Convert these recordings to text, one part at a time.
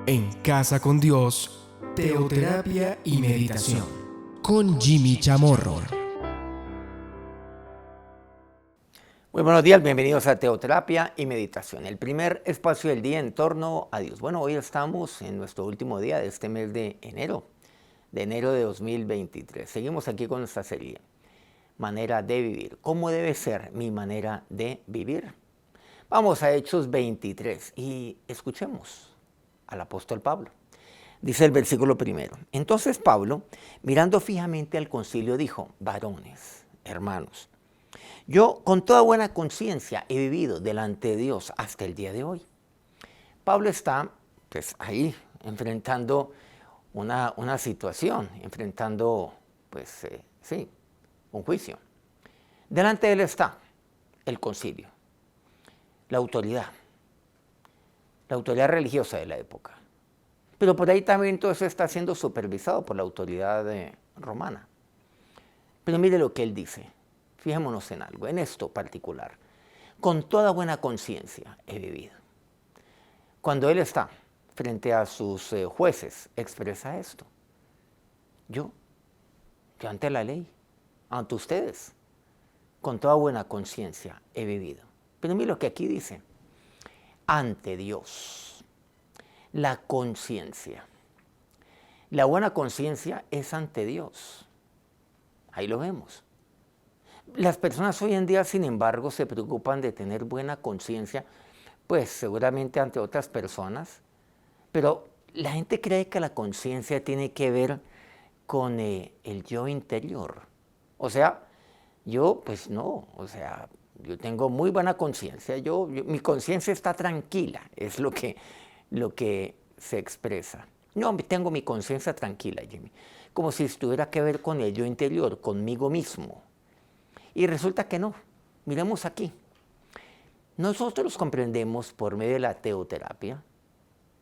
En Casa con Dios, teoterapia y meditación, con Jimmy Chamorro. Muy buenos días, bienvenidos a Teoterapia y Meditación, el primer espacio del día en torno a Dios. Bueno, hoy estamos en nuestro último día de este mes de enero de 2023. Seguimos aquí con nuestra serie, manera de vivir. ¿Cómo debe ser mi manera de vivir? Vamos a Hechos 23 y escuchemos al apóstol Pablo. Dice el versículo primero. Entonces Pablo, mirando fijamente al concilio, dijo: varones, hermanos, yo con toda buena conciencia he vivido delante de Dios hasta el día de hoy. Pablo está pues ahí enfrentando una situación, enfrentando un juicio. Delante de él está el concilio, la autoridad religiosa de la época. Pero por ahí también todo eso está siendo supervisado por la autoridad romana. Pero mire lo que él dice. Fijémonos en algo, en esto particular. Con toda buena conciencia he vivido. Cuando él está frente a sus jueces, expresa esto. Yo ante la ley, ante ustedes, con toda buena conciencia he vivido. Pero mire lo que aquí dice. Ante Dios, la conciencia. La buena conciencia es ante Dios. Ahí lo vemos. Las personas hoy en día, sin embargo, se preocupan de tener buena conciencia, pues seguramente ante otras personas, pero la gente cree que la conciencia tiene que ver con el yo interior. O sea, yo pues no, yo tengo muy buena conciencia, mi conciencia está tranquila, es lo que se expresa. No, tengo mi conciencia tranquila, Jimmy, como si tuviera que ver con el yo interior, conmigo mismo. Y resulta que no. Miremos aquí. Nosotros comprendemos por medio de la teoterapia,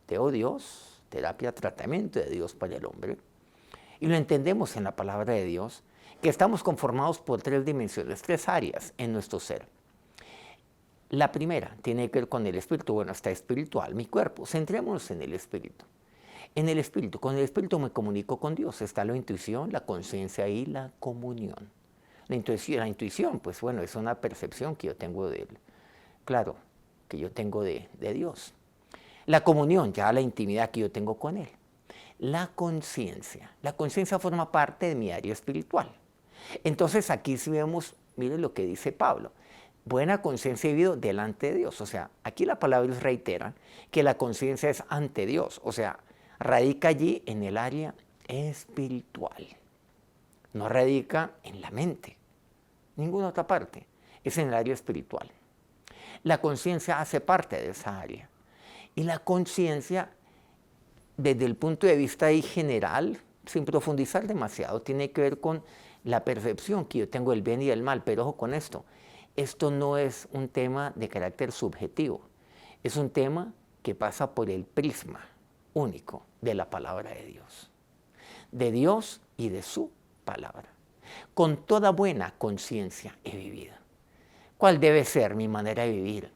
Dios, terapia, tratamiento de Dios para el hombre, y lo entendemos en la palabra de Dios, que estamos conformados por tres dimensiones, tres áreas en nuestro ser. La primera tiene que ver con el espíritu. Bueno, está espiritual, mi cuerpo. Centrémonos en el espíritu. Con el espíritu me comunico con Dios. Está la intuición, la conciencia y la comunión. La intuición, pues bueno, es una percepción que yo tengo de Él. Claro, que yo tengo de Dios. La comunión, ya la intimidad que yo tengo con Él. La conciencia forma parte de mi área espiritual. Entonces aquí sí vemos, miren lo que dice Pablo. Buena conciencia he vivido delante de Dios. O sea, aquí la palabra reitera que la conciencia es ante Dios. O sea, radica allí en el área espiritual. No radica en la mente. Ninguna otra parte, es en el área espiritual. La conciencia hace parte de esa área. Y la conciencia, desde el punto de vista ahí general, sin profundizar demasiado, tiene que ver con la percepción que yo tengo del bien y del mal. Pero ojo con esto no es un tema de carácter subjetivo, es un tema que pasa por el prisma único de la palabra de Dios y de su palabra. Con toda buena conciencia he vivido. ¿Cuál debe ser mi manera de vivir?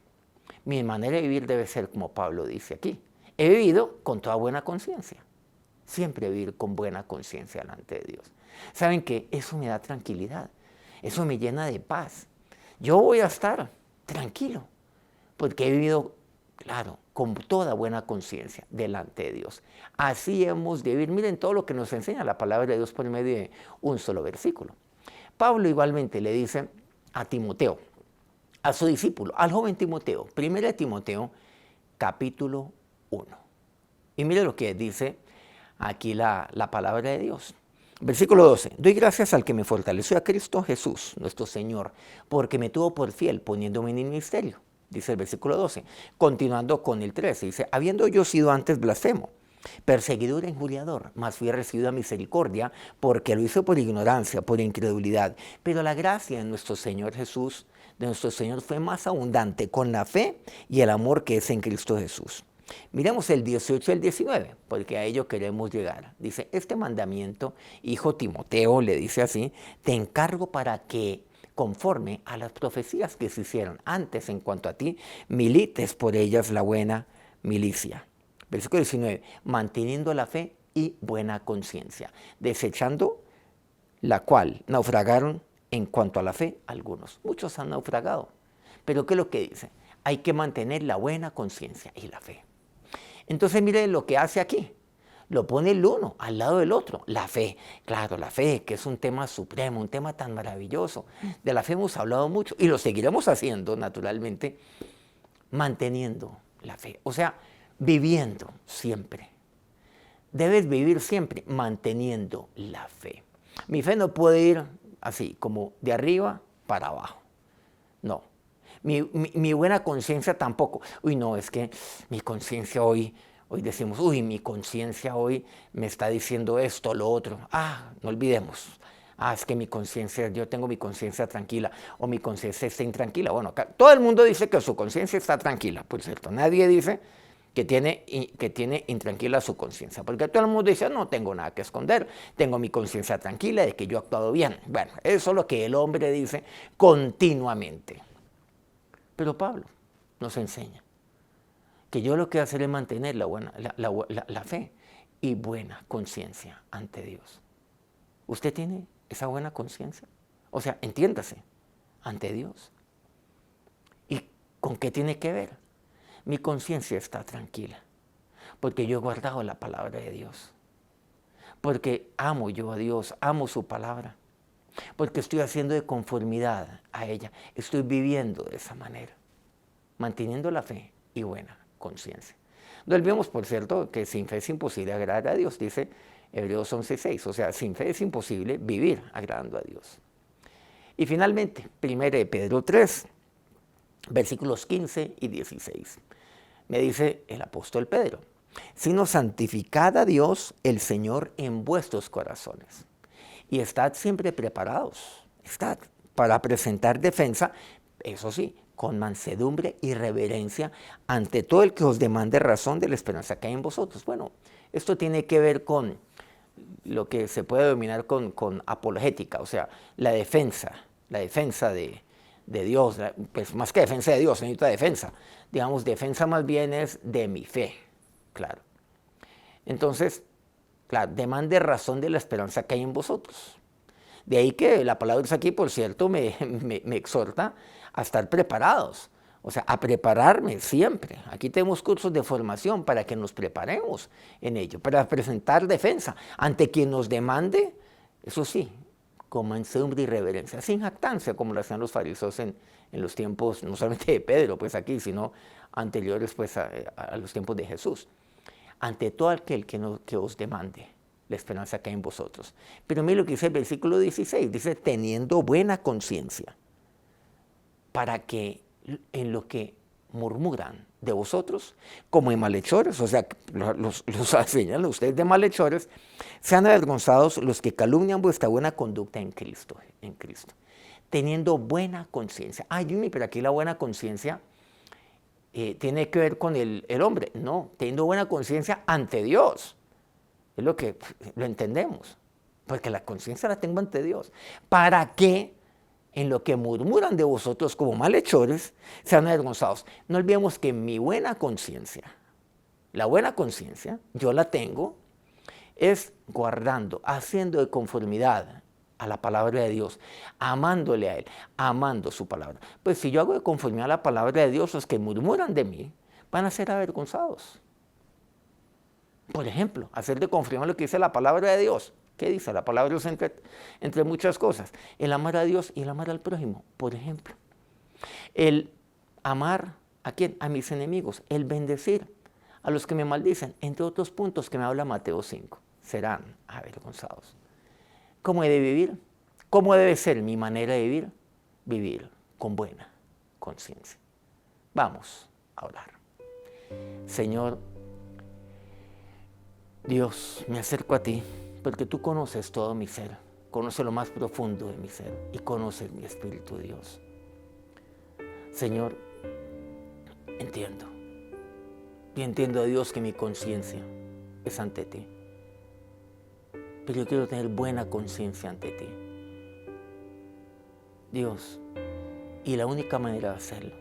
Mi manera de vivir debe ser como Pablo dice aquí. He vivido con toda buena conciencia. Siempre vivir con buena conciencia delante de Dios. ¿Saben qué? Eso me da tranquilidad. Eso me llena de paz. Yo voy a estar tranquilo porque he vivido, claro, con toda buena conciencia delante de Dios. Así hemos de vivir. Miren todo lo que nos enseña la palabra de Dios por medio de un solo versículo. Pablo igualmente le dice a Timoteo, a su discípulo, al joven Timoteo, 1 Timoteo, capítulo 1. Y mire lo que dice aquí la palabra de Dios. Versículo 12. Doy gracias al que me fortaleció, a Cristo Jesús, nuestro Señor, porque me tuvo por fiel poniéndome en el ministerio. Dice el versículo 12. Continuando con el 13. Dice, habiendo yo sido antes blasfemo, perseguidor e injuriador, mas fui recibido a misericordia, porque lo hizo por ignorancia, por incredulidad. Pero la gracia de nuestro Señor Jesús, de nuestro Señor, fue más abundante con la fe y el amor que es en Cristo Jesús. Miremos el 18 y el 19, porque a ello queremos llegar. Dice, este mandamiento, hijo Timoteo, le dice así, te encargo para que, conforme a las profecías que se hicieron antes en cuanto a ti, milites por ellas la buena milicia. Versículo 19, manteniendo la fe y buena conciencia, desechando la cual naufragaron en cuanto a la fe algunos. Muchos han naufragado. Pero ¿qué es lo que dice? Hay que mantener la buena conciencia y la fe. Entonces mire lo que hace aquí. Lo pone el uno al lado del otro. La fe, claro, la fe, que es un tema supremo, un tema tan maravilloso. De la fe hemos hablado mucho y lo seguiremos haciendo, naturalmente, manteniendo la fe. O sea, viviendo siempre. Debes vivir siempre manteniendo la fe. Mi fe no puede ir así, como de arriba para abajo. No. Mi buena conciencia tampoco. Uy, no, es que mi conciencia hoy decimos, uy, mi conciencia hoy me está diciendo esto, lo otro. No olvidemos. Es que mi conciencia, yo tengo mi conciencia tranquila o mi conciencia está intranquila. Bueno, acá, todo el mundo dice que su conciencia está tranquila, por cierto. Nadie dice que tiene intranquila su conciencia, porque todo el mundo dice, no tengo nada que esconder, tengo mi conciencia tranquila de que yo he actuado bien. Bueno, eso es lo que el hombre dice continuamente. Pero Pablo nos enseña que yo lo que hacer es mantener la fe y buena conciencia ante Dios. ¿Usted tiene esa buena conciencia? O sea, entiéndase, ante Dios. ¿Y con qué tiene que ver? Mi conciencia está tranquila, porque yo he guardado la palabra de Dios. Porque amo yo a Dios, amo su palabra. Porque estoy haciendo de conformidad a ella. Estoy viviendo de esa manera, manteniendo la fe y buena conciencia. No olvidemos, por cierto, que sin fe es imposible agradar a Dios, dice Hebreos 11:6. O sea, sin fe es imposible vivir agradando a Dios. Y finalmente, 1 Pedro 3, versículos 15 y 16. Me dice el apóstol Pedro, sino santificad a Dios el Señor en vuestros corazones. Y estad siempre preparados, estad para presentar defensa, eso sí, con mansedumbre y reverencia ante todo el que os demande razón de la esperanza que hay en vosotros. Bueno, esto tiene que ver con lo que se puede denominar con apologética, o sea, la defensa de Dios, pues más que defensa de Dios, necesita defensa. Digamos, defensa más bien es de mi fe, claro. Entonces, claro, demande razón de la esperanza que hay en vosotros. De ahí que la palabra aquí, por cierto, me exhorta a estar preparados, o sea, a prepararme siempre. Aquí tenemos cursos de formación para que nos preparemos en ello, para presentar defensa ante quien nos demande, eso sí, con mansedumbre y reverencia, sin jactancia, como lo hacían los fariseos en los tiempos, no solamente de Pedro, pues aquí, sino anteriores pues a los tiempos de Jesús. Ante todo aquel que os demande la esperanza que hay en vosotros. Pero mire lo que dice el versículo 16, dice, teniendo buena conciencia, para que en lo que murmuran de vosotros, como en malhechores, o sea, los señalan ustedes de malhechores, sean avergonzados los que calumnian vuestra buena conducta en Cristo. Teniendo buena conciencia. Jimmy, pero aquí la buena conciencia tiene que ver con el hombre. No, teniendo buena conciencia ante Dios. Es lo que lo entendemos. Porque la conciencia la tengo ante Dios. ¿Para qué? En lo que murmuran de vosotros como malhechores, sean avergonzados. No olvidemos que mi buena conciencia, la buena conciencia, yo la tengo, es guardando, haciendo de conformidad a la palabra de Dios, amándole a Él, amando su palabra. Pues si yo hago de conformidad a la palabra de Dios, los que murmuran de mí van a ser avergonzados. Por ejemplo, hacer de conformidad lo que dice la palabra de Dios. ¿Qué dice la palabra de Dios entre muchas cosas? El amar a Dios y el amar al prójimo, por ejemplo. El amar, ¿a quién? A mis enemigos. El bendecir a los que me maldicen, entre otros puntos que me habla Mateo 5. Serán avergonzados. ¿Cómo he de vivir? ¿Cómo debe ser mi manera de vivir? Vivir con buena conciencia. Vamos a orar. Señor, Dios, me acerco a ti porque tú conoces todo mi ser, conoces lo más profundo de mi ser y conoces mi espíritu, Dios. Señor, entiendo. Y entiendo, Dios, que mi conciencia es ante ti. Pero yo quiero tener buena conciencia ante ti. Dios, y la única manera de hacerlo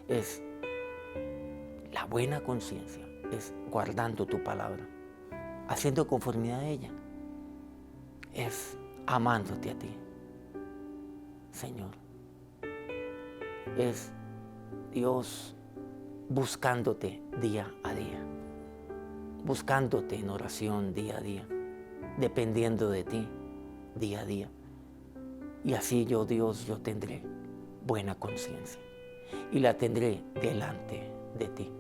es la buena conciencia es guardando tu palabra, haciendo conformidad a ella, es amándote a ti, Señor. Es Dios buscándote día a día, buscándote en oración día a día, dependiendo de ti día a día. Y así yo, Dios, yo tendré buena conciencia y la tendré delante de ti.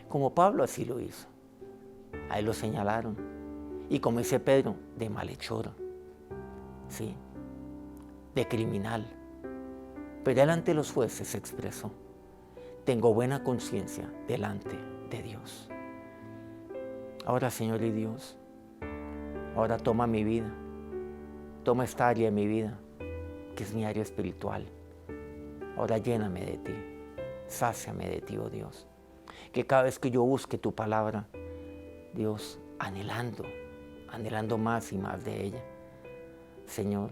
Como Pablo así lo hizo. A él lo señalaron. Y como dice Pedro, de malhechor, ¿sí? De criminal. Pero él ante los jueces se expresó: tengo buena conciencia delante de Dios. Ahora, Señor y Dios, ahora toma mi vida, toma esta área de mi vida, que es mi área espiritual. Ahora lléname de ti, sáciame de ti, oh Dios. Que cada vez que yo busque tu palabra, Dios, anhelando más y más de ella, Señor,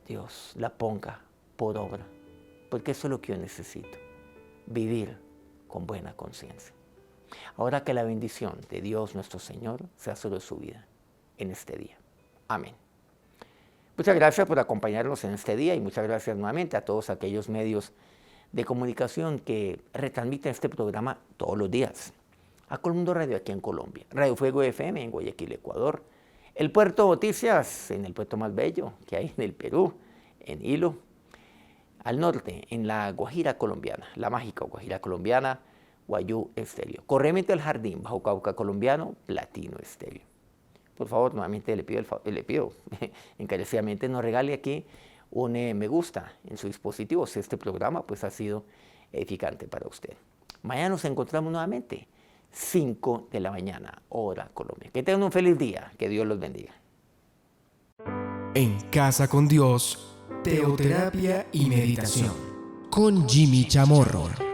Dios, la ponga por obra, porque eso es lo que yo necesito, vivir con buena conciencia. Ahora que la bendición de Dios nuestro Señor sea sobre su vida en este día. Amén. Muchas gracias por acompañarnos en este día y muchas gracias nuevamente a todos aquellos medios de comunicación que retransmiten este programa todos los días. A Colmundo Radio aquí en Colombia, Radio Fuego FM en Guayaquil, Ecuador, el Puerto Noticias en el puerto más bello que hay en el Perú, en Hilo, al norte en la Guajira colombiana, la mágica Guajira colombiana, Guayú Estéreo. Corremente al Jardín, Bajo Cauca colombiano, Platino Estéreo. Por favor, nuevamente le pido encarecidamente nos regale aquí un me gusta en su dispositivo si este programa pues ha sido edificante para usted. Mañana nos encontramos nuevamente, 5 de la mañana, hora Colombia. Que tengan un feliz día, que Dios los bendiga. En Casa con Dios, teoterapia y meditación con Jimmy Chamorro.